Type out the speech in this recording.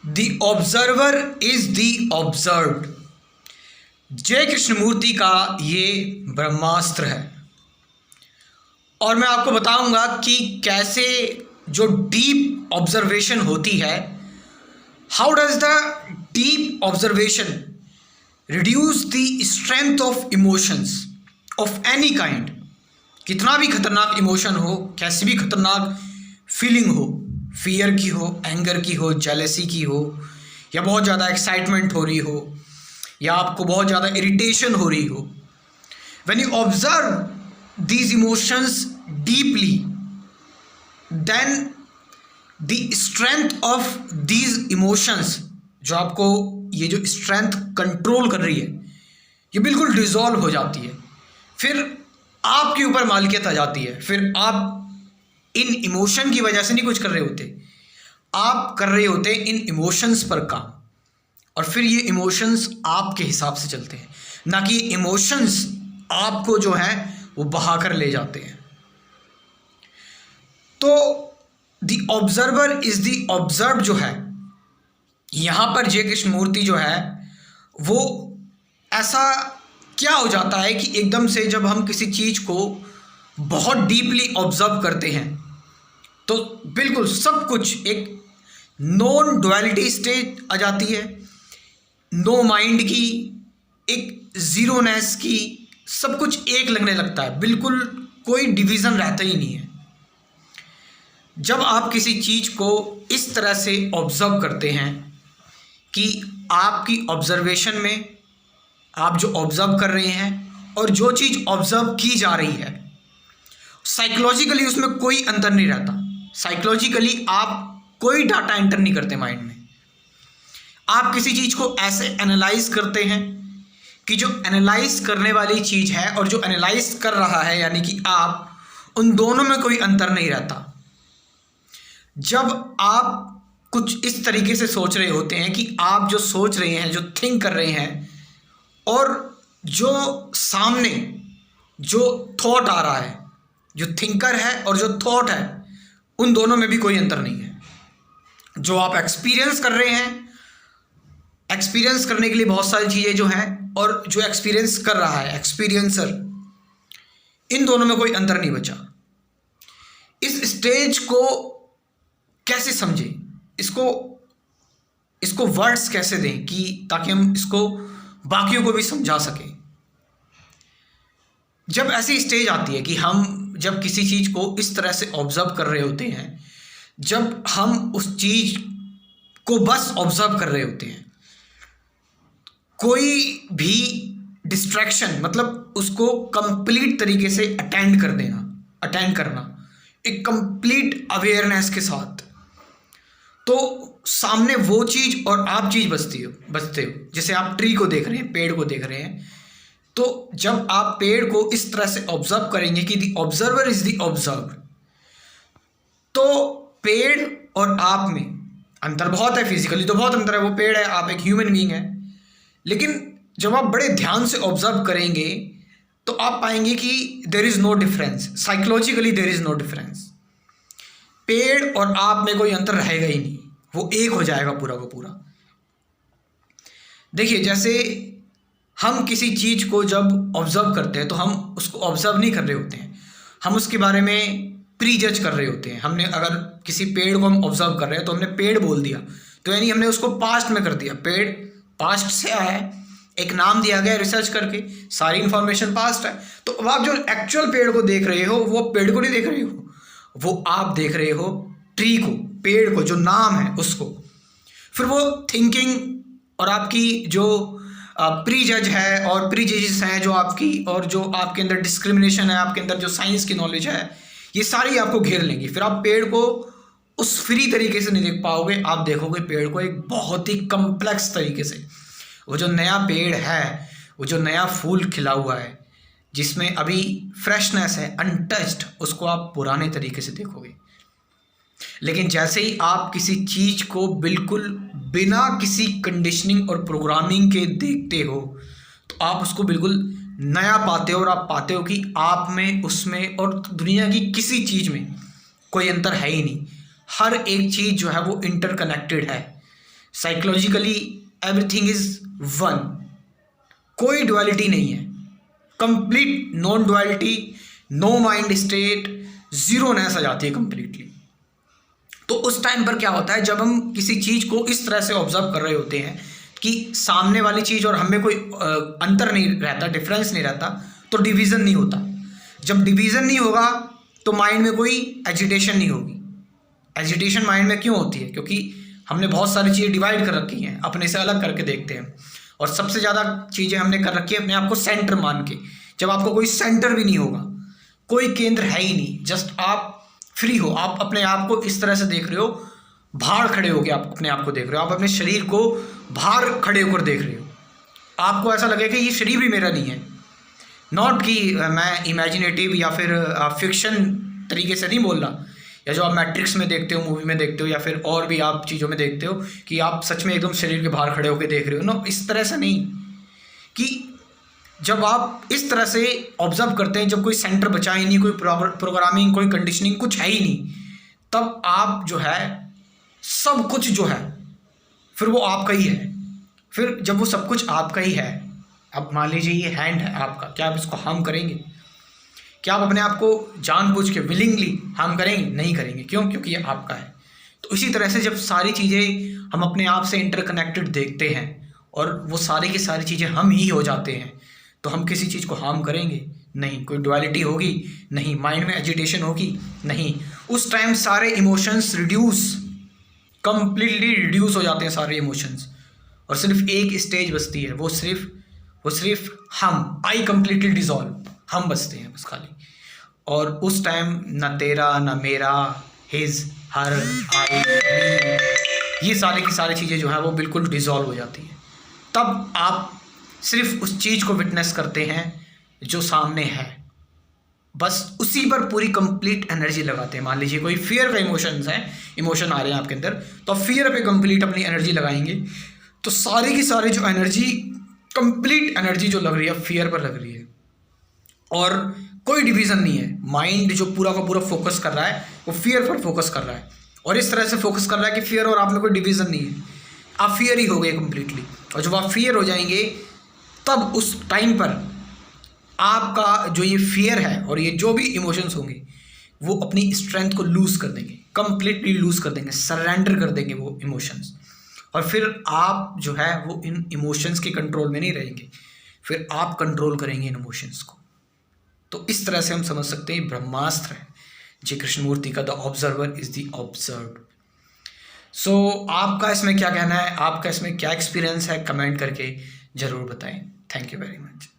The observer is the observed. जय कृष्णमूर्ति का ये ब्रह्मास्त्र है और मैं आपको बताऊंगा कि कैसे जो डीप ऑब्जर्वेशन होती है, how does the deep observation reduce the strength of emotions of any kind. कितना भी खतरनाक इमोशन हो, कैसी भी खतरनाक फीलिंग हो, फियर की हो, एंगर की हो, जेलेसी की हो, या बहुत ज़्यादा एक्साइटमेंट हो रही हो, या आपको बहुत ज़्यादा इरिटेशन हो रही हो, when you observe these emotions deeply, then the strength of these emotions, जो आपको ये जो स्ट्रेंथ कंट्रोल कर रही है, ये बिल्कुल डिज़ोल्व हो जाती है। फिर आपके ऊपर मालिकियत आ जाती है। फिर आप इन इमोशन की वजह से नहीं कुछ कर रहे होते, आप कर रहे होते इन इमोशंस पर काम, और फिर ये इमोशंस आपके हिसाब से चलते हैं, ना कि इमोशंस आपको जो है वो बहा कर ले जाते हैं। तो the observer is the observe जो है, यहाँ पर जय कृष्णमूर्ति जो है वो ऐसा क्या हो जाता है कि एकदम से जब हम किसी चीज़ को बहुत डीपली ऑब्जर्व करते हैं तो बिल्कुल सब कुछ एक नॉन डुअलिटी स्टेज आ जाती है, नो माइंड की, एक ज़ीरोनेस की, सब कुछ एक लगने लगता है, बिल्कुल कोई डिवीज़न रहता ही नहीं है। जब आप किसी चीज़ को इस तरह से ऑब्जर्व करते हैं कि आपकी ऑब्जर्वेशन में आप जो ऑब्जर्व कर रहे हैं और जो चीज़ ऑब्जर्व की जा रही है, साइकोलॉजिकली उसमें कोई अंतर नहीं रहता। साइकोलॉजिकली आप कोई डाटा एंटर नहीं करते माइंड में, आप किसी चीज़ को ऐसे एनालाइज करते हैं कि जो एनालाइज करने वाली चीज़ है और जो एनालाइज कर रहा है यानी कि आप, उन दोनों में कोई अंतर नहीं रहता। जब आप कुछ इस तरीके से सोच रहे होते हैं कि आप जो सोच रहे हैं, जो थिंक कर रहे हैं, और जो सामने जो थॉट आ रहा है, जो थिंकर है और जो थॉट है, उन दोनों में भी कोई अंतर नहीं है। जो आप एक्सपीरियंस कर रहे हैं, एक्सपीरियंस करने के लिए बहुत सारी चीज़ें जो हैं, और जो एक्सपीरियंस कर रहा है एक्सपीरियंसर, इन दोनों में कोई अंतर नहीं बचा। इस स्टेज को कैसे समझें, इसको वर्ड्स कैसे दें कि ताकि हम इसको बाकियों को भी समझा सकें। जब ऐसी स्टेज आती है कि हम जब किसी चीज़ को इस तरह से ऑब्जर्व कर रहे होते हैं, जब हम उस चीज़ को बस ऑब्जर्व कर रहे होते हैं, कोई भी डिस्ट्रैक्शन, मतलब उसको कंप्लीट तरीके से अटेंड करना एक कंप्लीट अवेयरनेस के साथ, तो सामने वो चीज़ और आप चीज़ बचते हो। जैसे आप ट्री को देख रहे हैं, पेड़ को देख रहे हैं, तो जब आप पेड़ को इस तरह से ऑब्जर्व करेंगे कि the observer is the observed, तो पेड़ और आप में अंतर बहुत है। फिजिकली तो बहुत अंतर है, वो पेड़ है, आप एक ह्यूमन बीइंग है, लेकिन जब आप बड़े ध्यान से ऑब्जर्व करेंगे तो आप पाएंगे कि there is no difference, psychologically there is no difference. पेड़ और आप में कोई अंतर रहेगा ही नहीं, वो एक हो जाएगा पूरा का पूरा। देखिए, जैसे हम किसी चीज़ को जब ऑब्जर्व करते हैं तो हम उसको ऑब्जर्व नहीं कर रहे होते हैं, हम उसके बारे में प्री जज कर रहे होते हैं। हमने अगर किसी पेड़ को हम ऑब्जर्व कर रहे हैं तो हमने पेड़ बोल दिया, तो यानी हमने उसको पास्ट में कर दिया। पेड़ पास्ट से आया है, एक नाम दिया गया रिसर्च करके, सारी इन्फॉर्मेशन पास्ट है। तो अब आप जो एक्चुअल पेड़ को देख रहे हो, वो पेड़ को नहीं देख रहे हो, वो आप देख रहे हो ट्री को, पेड़ को, जो नाम है उसको। फिर वो थिंकिंग और आपकी जो प्री जज है और प्री जजेस हैं जो आपकी, और जो आपके अंदर डिस्क्रिमिनेशन है, आपके अंदर जो साइंस की नॉलेज है, ये सारी आपको घेर लेंगी। फिर आप पेड़ को उस फ्री तरीके से नहीं देख पाओगे, आप देखोगे पेड़ को एक बहुत ही कम्प्लेक्स तरीके से। वो जो नया पेड़ है, वो जो नया फूल खिला हुआ है, जिसमें अभी फ्रेशनेस है, अनटच्ड, उसको आप पुराने तरीके से देखोगे। लेकिन जैसे ही आप किसी चीज़ को बिल्कुल बिना किसी कंडीशनिंग और प्रोग्रामिंग के देखते हो, तो आप उसको बिल्कुल नया पाते हो, और आप पाते हो कि आप में, उसमें और दुनिया की किसी चीज़ में कोई अंतर है ही नहीं। हर एक चीज़ जो है वो इंटरकनेक्टेड है। साइकोलॉजिकली एवरीथिंग इज वन, कोई डुअलिटी नहीं है, complete non duality, no mind state, zeroness आ जाती है कंप्लीटली। तो उस टाइम पर क्या होता है, जब हम किसी चीज़ को इस तरह से ऑब्जर्व कर रहे होते हैं कि सामने वाली चीज़ और हमें कोई अंतर नहीं रहता, डिफरेंस नहीं रहता, तो डिवीज़न नहीं होता। जब डिवीज़न नहीं होगा तो माइंड में कोई एजिटेशन नहीं होगी। एजिटेशन माइंड में क्यों होती है? क्योंकि हमने बहुत सारी चीज़ें डिवाइड कर रखी हैं, अपने से अलग करके देखते हैं, और सबसे ज़्यादा चीज़ें हमने कर रखी है अपने आप को सेंटर मान के। जब आपको कोई सेंटर भी नहीं होगा, कोई केंद्र है ही नहीं, जस्ट आप फ्री हो, आप अपने आप को इस तरह से देख रहे हो, बाहर खड़े हो गए आप अपने आप को देख रहे हो, आप अपने शरीर को बाहर खड़े होकर देख रहे हो। आपको ऐसा लगेगा कि ये शरीर भी मेरा नहीं है, नॉट कि मैं इमेजिनेटिव या फिर फिक्शन तरीके से नहीं बोल रहा, या जो आप मैट्रिक्स में देखते हो, मूवी में देखते हो, या फिर और भी आप चीज़ों में देखते हो कि आप सच में एकदम शरीर के बाहर खड़े होकर देख रहे हो। नो, इस तरह से नहीं। कि जब आप इस तरह से ऑब्जर्व करते हैं, जब कोई सेंटर बचा ही नहीं, कोई प्रोग्रामिंग, कोई कंडीशनिंग कुछ है ही नहीं, तब आप जो है सब कुछ जो है फिर वो आपका ही है। फिर जब वो सब कुछ आपका ही है, अब मान लीजिए ये हैंड है आपका, क्या आप इसको हार्म करेंगे? क्या आप अपने आप को जानबूझ के विलिंगली हार्म करेंगे? नहीं करेंगे। क्यों? क्योंकि ये आपका है। तो इसी तरह से जब सारी चीज़ें हम अपने आप से इंटरकनेक्टेड देखते हैं और वो सारी की सारी चीज़ें हम ही हो जाते हैं, तो हम किसी चीज़ को हार्म करेंगे? नहीं। कोई डुअलिटी होगी? नहीं। माइंड में एजिटेशन होगी? नहीं। उस टाइम सारे इमोशंस कंप्लीटली रिड्यूस हो जाते हैं सारे इमोशंस, और सिर्फ एक स्टेज बचती है, वो सिर्फ हम, आई कंप्लीटली डिजॉल्व, हम बचते हैं बस खाली। और उस टाइम ना तेरा ना मेरा, हिज, हर, आई, मी, ये सारे की सारी चीज़ें जो है वो बिल्कुल डिजॉल्व हो जाती हैं। तब आप सिर्फ उस चीज़ को विटनेस करते हैं जो सामने है, बस उसी पर पूरी कंप्लीट एनर्जी लगाते हैं। मान लीजिए कोई फियर का इमोशन आ रहे हैं आपके अंदर, तो आप फियर पे कंप्लीट अपनी एनर्जी लगाएंगे, तो सारी की सारी जो एनर्जी, कंप्लीट एनर्जी जो लग रही है फियर पर लग रही है, और कोई डिवीज़न नहीं है। माइंड जो पूरा का पूरा फोकस कर रहा है वो फियर पर फोकस कर रहा है, और इस तरह से फोकस कर रहा है कि फियर और आप में कोई डिवीज़न नहीं है, आप फियर ही हो गए कंप्लीटली। और जब आप फियर हो जाएंगे, तब उस टाइम पर आपका जो ये फियर है और ये जो भी इमोशंस होंगे वो अपनी स्ट्रेंथ को लूज़ कर देंगे, कंप्लीटली लूज़ कर देंगे, सरेंडर कर देंगे वो इमोशंस। और फिर आप जो है वो इन इमोशंस के कंट्रोल में नहीं रहेंगे, फिर आप कंट्रोल करेंगे इन इमोशंस को। तो इस तरह से हम समझ सकते हैं ब्रह्मास्त्र है जी कृष्णमूर्ति का, the observer is the observed. So आपका इसमें क्या कहना है, आपका इसमें क्या एक्सपीरियंस है, कमेंट करके ज़रूर बताएं। Thank you very much.